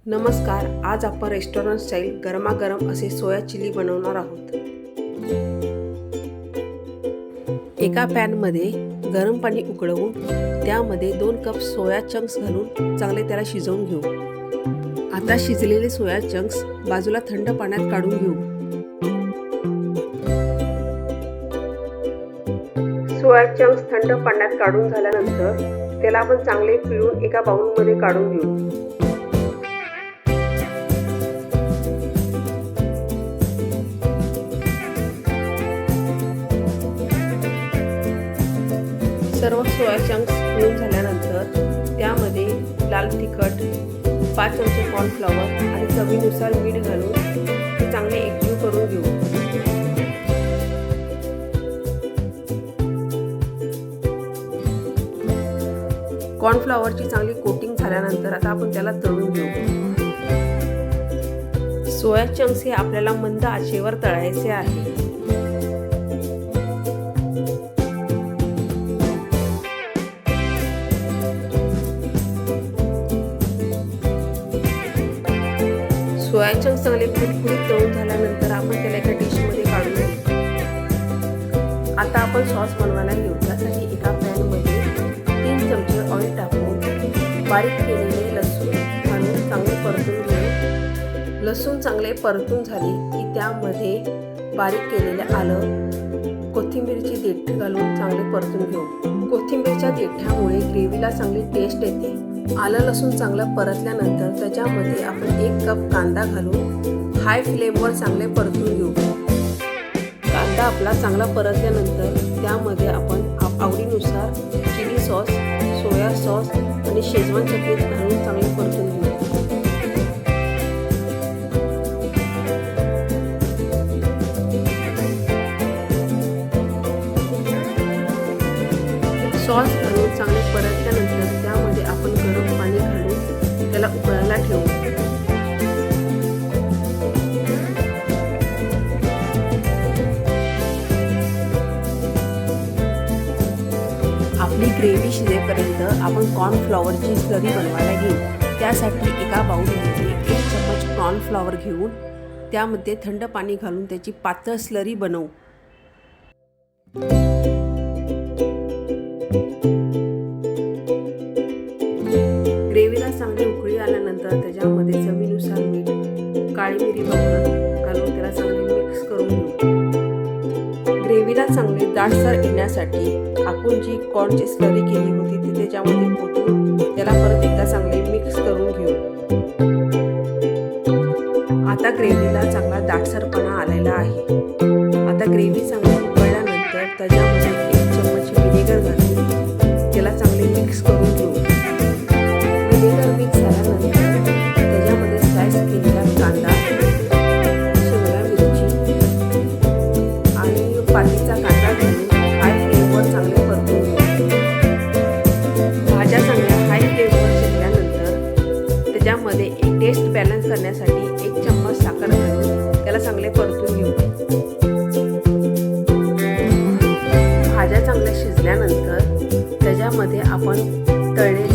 नमस्कार. आज आपण रेस्टॉरंट स्टाईल गरमागरम असे सोया चिली बनवणार आहोत. एका पॅनमध्ये गरम पाणी उकळवून त्यामध्ये 2 कप सोया चंक्स घालून चांगले त्याला शिजवून घेऊ. आता शिजलेले सोया चंक्स बाजूला थंड पाण्यात काढून घेऊ. सोया चंक्स थंड पाण्यात काढून झाल्यानंतर त्याला आपण चांगले पिळून एका बाउलमध्ये काढून घेऊ. सर्व सोया चंक्स पिळून झाल्यानंतर त्यामध्ये लाल तिखट, 5 चमचे कॉर्नफ्लॉवर आणि चवीनुसार मीठ घालून ते चांगले एकजीव करून घेऊ. कॉर्नफ्लॉवरची चांगली कोटिंग झाल्यानंतर आता आपण त्याला तळून घेऊ. सोया चंक्स हे आपल्याला मंद आचेवर तळायचे आहे. सोया चंक्स चांगले कुरकुरीत तळून झाल्यानंतर आपण त्याला एका डिशमध्ये काढून घेऊ. आता आपण सॉस बनवायला घेऊ. त्यासाठी एका पॅनमध्ये 3 चमचे ऑइल टाकून बारीक केलेले लसूण घालून चांगले परतून घेऊ. लसूण चांगले परतून झाले की त्यामध्ये बारीक केलेले आलं, कोथिंबीरची देठ घालून चांगले परतून घेऊ. कोथिंबीरच्या देठामुळे ग्रेव्हीला चांगली टेस्ट येते. आलं लसूण चांगलं परतल्यानंतर त्याच्यामध्ये आपण 1 कप कांदा घालून हाय फ्लेमवर चांगले परतून घेऊ. कांदा आपला चांगला परतल्यानंतर त्यामध्ये आपण आवडीनुसार चिली सॉस, सोया सॉस आणि शेजवान चटणी घालून चांगले परतून घेऊ. सॉस घालून चांगले परतल्यानंतर त्यामध्ये आपण गरम पाणी घालून त्याला उकळायला ठेवू. आपली ग्रेव्ही शिजेपर्यंत आपण कॉर्नफ्लॉवरची स्लरी बनवायला घेऊ. त्यासाठी एका बाउलमध्ये 1 चम्मच कॉर्नफ्लॉवर घेऊन त्यामध्ये थंड पाणी घालून त्याची पातळ स्लरी बनवू. ग्रेव्हीला चांगली उकळी आल्यानंतर त्याच्यामध्ये चवीनुसार मीठ, काळी मिरी पावडर घालून त्याला चांगले मिक्स करून घेऊ. ग्रेव्हीला चांगले दाटसर येण्यासाठी आपण जी कॉर्नची स्लरी केली होती ती त्याच्यामध्ये ओतून त्याला परत एकदा चांगले मिक्स करून घेऊ. आता ग्रेव्हीला चांगला दाटसरपणा आलेला आहे. आता ग्रेव्ही चांगली उकळल्यानंतर त्याच्यामध्ये 1 चम्मच व्हिनेगर घालून त्याला चांगले मिक्स करून घेऊ. व्हिनेगर मिक्स झाल्यानंतर त्याच्यामध्ये स्लाइस केलेला कांदा, शिमला मिरची आणि पातीचा कांदा घालून हाय फ्लेमवर चांगले परतून घेऊ. भाज्या चांगल्या हाय फ्लेमवर शिजल्यानंतर त्याच्यामध्ये एक टेस्ट बॅलन्स करण्यासाठी 1 चम्मच साखर घालून त्याला चांगले परतून घेऊ. भाज्या चांगल्या शिजल्यानंतर त्याच्यामध्ये आपण तळलेले